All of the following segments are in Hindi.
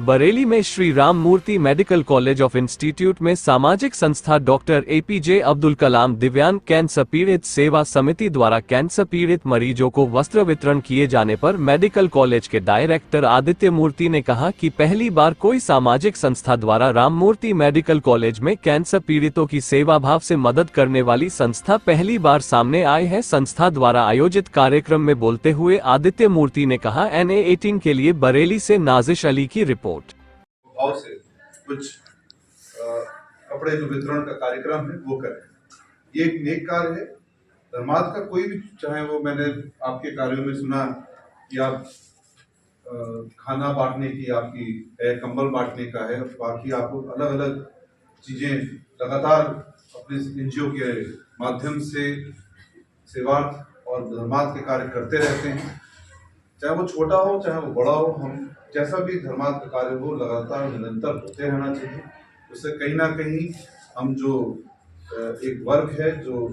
बरेली में श्री राम मूर्ति मेडिकल कॉलेज ऑफ इंस्टीट्यूट में सामाजिक संस्था डॉक्टर एपीजे अब्दुल कलाम दिव्यांग कैंसर पीड़ित सेवा समिति द्वारा कैंसर पीड़ित मरीजों को वस्त्र वितरण किए जाने पर मेडिकल कॉलेज के डायरेक्टर आदित्य मूर्ति ने कहा कि पहली बार कोई सामाजिक संस्था द्वारा राम मूर्ति मेडिकल कॉलेज में कैंसर पीड़ितों की सेवा भाव से मदद करने वाली संस्था पहली बार सामने आई है। संस्था द्वारा आयोजित कार्यक्रम में बोलते हुए आदित्य मूर्ति ने कहा, NA18 के लिए बरेली से नाजिश अली की रिपोर्ट। भाव से कुछ कपड़े जो वितरण का कार्यक्रम है वो करें। ये एक नेक कार्य है। धर्मार्थ का कोई भी, चाहे वो मैंने आपके कार्यों में सुना कि आप खाना बांटने की आपकी है, कंबल बांटने का है, बाकी आपको अलग अलग चीजें लगातार अपने NGO के माध्यम से सेवार्थ और धर्मार्थ के कार्य करते रहते हैं। चाहे वो छोटा हो चाहे वो बड़ा हो, हम जैसा भी धर्मार्थ कार्य हो लगातार निरंतर होते रहना चाहिए। उससे कहीं ना कहीं हम जो एक वर्ग है जो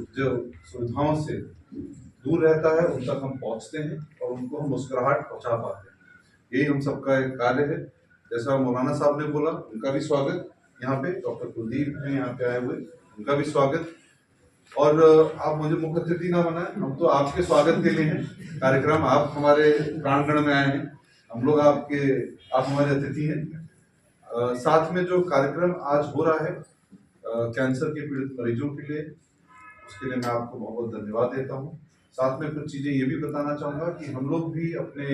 सुविधाओं से दूर रहता है उन तक हम पहुंचते हैं और उनको हम मुस्कुराहट पहुंचा पाते हैं। यही हम सबका एक कार्य है। जैसा मौलाना साहब ने बोला, उनका भी स्वागत। यहाँ पे डॉक्टर कुलदीप हैं यहाँ पे आए हुए, उनका भी स्वागत। और आप मुझे मुख्य अतिथि ना बनाए, हम तो आपके स्वागत के लिए हैं। कार्यक्रम आप हमारे प्रांगण में आए हैं, हम लोग आप हमारे अतिथि हैं। साथ में जो कार्यक्रम आज हो रहा है कैंसर के पीड़ित मरीजों के लिए, उसके लिए मैं आपको बहुत बहुत धन्यवाद देता हूँ। साथ में कुछ चीजें ये भी बताना चाहूँगा कि हम लोग भी अपने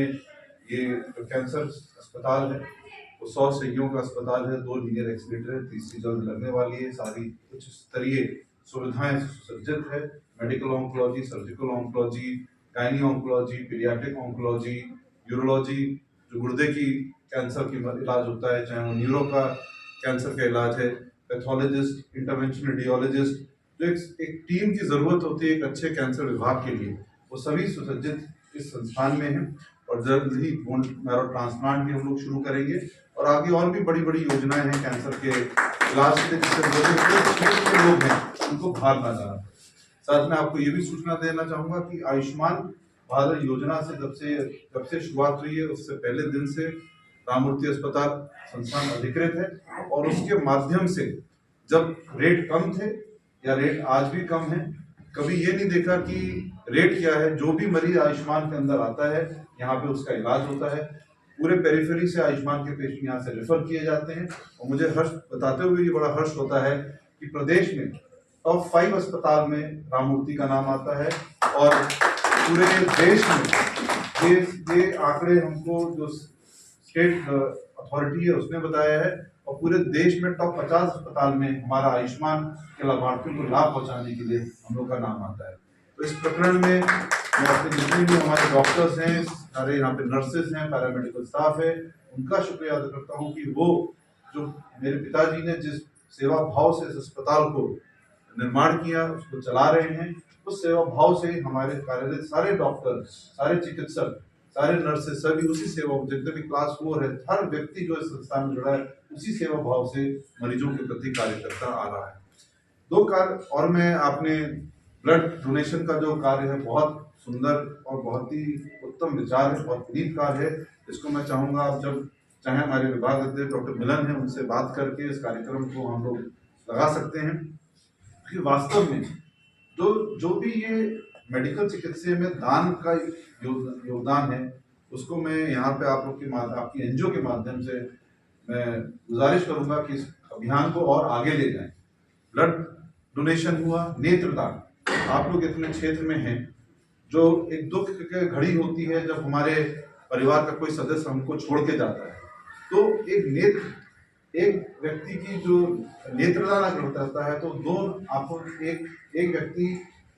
ये जो कैंसर अस्पताल है वो 100 सैयों का अस्पताल है, 2 लीनियर एक्सीलेटर है, तीसरी जल्द लगने वाली है। सारी उच्च स्तरीय सुविधाएं सुसज्जित है। Medical oncology, surgical oncology, gynae oncology, paediatric oncology, urology, जो गुर्दे की कैंसर की इलाज होता है, चाहे वो न्यूरो का कैंसर का इलाज है, पैथोलॉजिस्ट, इंटरवेंशनल रेडियोलॉजिस्ट, जो एक टीम की जरूरत होती है एक अच्छे कैंसर विभाग के लिए, वो सभी सुसज्जित इस संस्थान में है। और जल्द ही बोन मैरो ट्रांसप्लांट भी हम लोग शुरू करेंगे और आगे और भी बड़ी बड़ी योजनाएं हैं कैंसर के इलाज के लिए, जिससे लोग हैं उनको भार ना जाना। साथ में आपको ये भी सूचना देना चाहूंगा कि आयुष्मान भारत योजना से जब से शुरुआत हुई है उससे पहले दिन से राम मूर्ति अस्पताल संस्थान अधिकृत है और उसके माध्यम से जब रेट कम थे या रेट आज भी कम है, कभी ये नहीं देखा कि रेट क्या है। जो भी मरीज आयुष्मान के अंदर आता है यहाँ पे उसका इलाज होता है। पूरे पेरिफेरी से आयुष्मान के पेशेंट यहाँ से रेफर किए जाते हैं और मुझे हर्ष बताते हुए ये बड़ा हर्ष होता है कि प्रदेश में टॉप 5 अस्पताल में राम मूर्ति का नाम आता है। और पूरे देश में ये आंकड़े हमको जो स्टेट अथॉरिटी है उसने बताया है और पूरे देश में टॉप 50 अस्पताल में हमारा आयुष्मान के लाभार्थियों को लाभ पहुंचाने के लिए हम लोग का नाम आता है। तो इस प्रकरण में मैं अपने जितने भी हमारे डॉक्टर्स हैं, सारे यहाँ पे नर्सेज हैं, पैरामेडिकल स्टाफ है, उनका शुक्रिया अदा करता हूँ कि वो जो मेरे पिताजी ने जिस सेवा भाव से इस अस्पताल को निर्माण किया उसको चला रहे हैं, उस सेवा भाव से हमारे कार्यरत सारे डॉक्टर, सारे चिकित्सक, सारे नर्सेज सभी उसी सेवा, जितने भी क्लास 4 है, हर व्यक्ति जो इस संस्थान में जुड़ा है उसी सेवा भाव से मरीजों के प्रति कार्य करता आ रहा है। 2 कार्य और मैं आपने ब्लड डोनेशन का जो कार्य है बहुत सुंदर और बहुत ही उत्तम विचार है, बहुत नीक कार्य है। इसको मैं चाहूँगा आप जब चाहे हमारे विभाग अध्यक्ष डॉक्टर मिलन है उनसे बात करके इस कार्यक्रम को हम लोग लगा सकते हैं कि वास्तव में जो भी ये मेडिकल चिकित्सा में दान का योगदान है उसको मैं यहाँ पे आप लोग की आपकी NGO के माध्यम से मैं गुजारिश करूंगा कि इस अभियान को और आगे ले जाएं। ब्लड डोनेशन हुआ, नेत्रदान, आप लोग इतने क्षेत्र में हैं जो एक दुख की घड़ी होती है जब हमारे परिवार का कोई सदस्य हमको छोड़ के जाता है, तो एक व्यक्ति की जो नेत्रदान अगर होता है तो एक व्यक्ति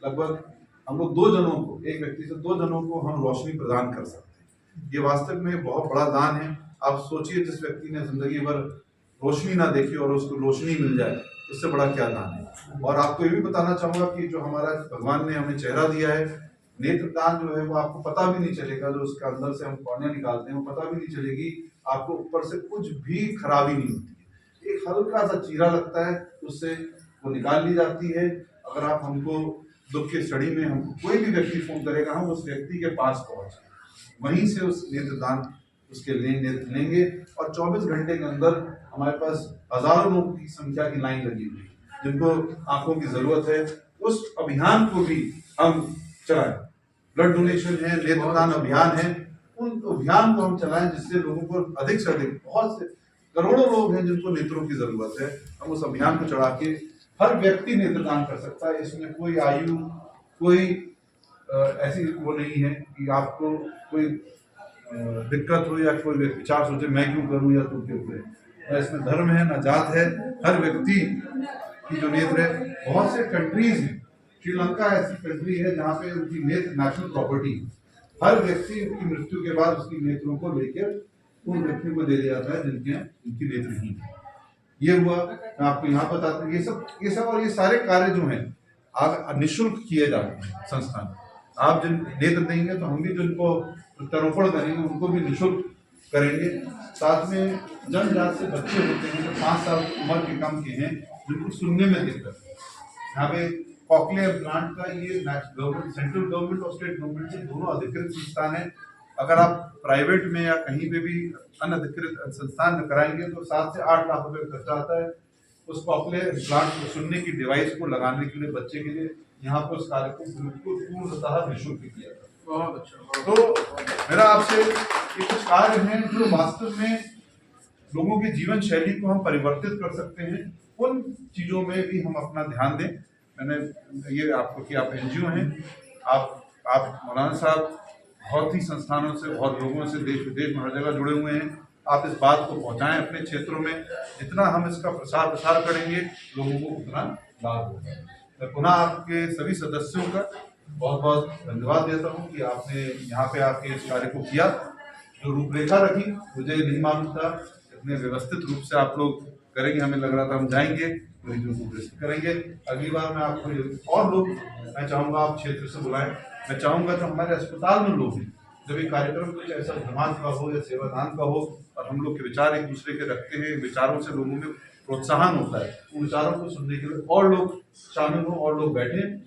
लगभग हम लोग 2 जनों को, एक व्यक्ति से 2 जनों को हम रोशनी प्रदान कर सकते हैं। ये वास्तव में बहुत बड़ा दान है। आप सोचिए जिस व्यक्ति ने जिंदगी भर रोशनी ना देखी और उसको रोशनी मिल जाए, उससे बड़ा क्या दान है। और आपको ये भी बताना चाहूंगा कि जो हमारा भगवान ने हमें चेहरा दिया है, नेत्रदान जो है वो आपको पता भी नहीं चलेगा, जो उसके अंदर से हम कॉर्निया निकालते हैं वो पता भी नहीं चलेगी, आपको ऊपर से कुछ भी खराबी नहीं होती है। एक हल्का सा चीरा लगता है, उससे वो निकाल ली जाती है। अगर आप हमको दुख की स्टडी में हमको कोई भी व्यक्ति फोन करेगा, हम उस व्यक्ति के पास पहुंचे, वहीं से उस नेत्रदान उसके नेत्र लेंगे और 24 घंटे के अंदर हमारे पास हजारों लोगों की संख्या की लाइन लगी हुई है जिनको आंखों की जरूरत है। उस अभियान को भी हम चलाएं। ब्लड डोनेशन है, नेत्रदान अभियान है, उन अभियान को हम चलाएं जिससे लोगों को अधिक से अधिक, बहुत से करोड़ों लोग हैं जिनको नेत्रों की जरूरत है, हम उस अभियान को चढ़ा के हर व्यक्ति नेत्रदान कर सकता है। इसमें कोई आयु, कोई ऐसी वो नहीं है कि आपको कोई दिक्कत हो या कोई विचार सोचे मैं क्यों करूं या तू क्यों करे। ना इसमें धर्म है, ना जात है, हर व्यक्ति की जो नेत्र है। बहुत से कंट्रीज हैं, श्रीलंका ऐसी कंट्री है जहाँ पे उनकी नेत्र नेशनल प्रॉपर्टी है। हर व्यक्ति की मृत्यु के बाद उसकी नेत्रों को लेकर उन व्यक्तियों को दे दिया जाता है जिनकी नेत्रहीन है। ये हुआ, मैं आपको यहाँ बताता हूँ। ये सब और ये सारे कार्य जो हैं आप निःशुल्क किए जाते हैं संस्थान। आप जिन नेत्र देंगे तो हम भी जिनको प्रत्यारोपण करेंगे उनको भी निःशुल्क करेंगे। साथ में जनजात से बच्चे होते हैं जो 5 साल की उम्र के कम के हैं जिनको सुनने में दिक्कत है। यहाँ पे कॉकलियर इम्प्लांट का ये गवर्नमेंट, सेंट्रल गवर्नमेंट और स्टेट गवर्नमेंट से दोनों अधिकृत संस्थान है। अगर आप प्राइवेट में या कहीं पे भी अनधिकृत संस्थान में कराएंगे तो 7 से 8 लाख रुपए खर्चा आता है। उस कॉकलियर इम्प्लांट को, सुनने की डिवाइस को लगाने के लिए बच्चे के लिए यहाँ पर उस कार्य को बिल्कुल पूर्णतः निःशुल्क किया जाता है। बहुत अच्छा। तो मेरा आपसे ये कुछ कार्य हैं जो वास्तव में लोगों की जीवन शैली को हम परिवर्तित कर सकते हैं। उन चीजों में भी हम अपना ध्यान दें। मैंने ये आपको कि आप एनजीओ हैं, आप मौलाना साहब बहुत ही संस्थानों से, बहुत लोगों से देश विदेश में हर जगह जुड़े हुए हैं। आप इस बात को पहुंचाएं अपने क्षेत्रों में। जितना हम इसका प्रसार करेंगे लोगों को उतना लाभ होगा। मैं पुनः आपके सभी सदस्यों का बहुत बहुत धन्यवाद देता हूँ कि आपने यहाँ पे आके इस कार्य को किया। जो रूपरेखा रखी मुझे नहीं मालूम था, इतने व्यवस्थित रूप से आप लोग करेंगे, हमें लग रहा था हम जाएंगे तो जो करेंगे। अगली बार मैं आपको और लोग मैं चाहूँगा आप क्षेत्र से बुलाएं। मैं चाहूँगा जो हमारे अस्पताल में लोग हैं, जब ये कार्यक्रम कुछ ऐसा धर्मांध का हो या सेवादान का हो और हम लोग के विचार एक दूसरे के रखते हैं, विचारों से लोगों में प्रोत्साहन होता है, उन विचारों को सुनने के लिए और लोग शामिल हों और लोग बैठें।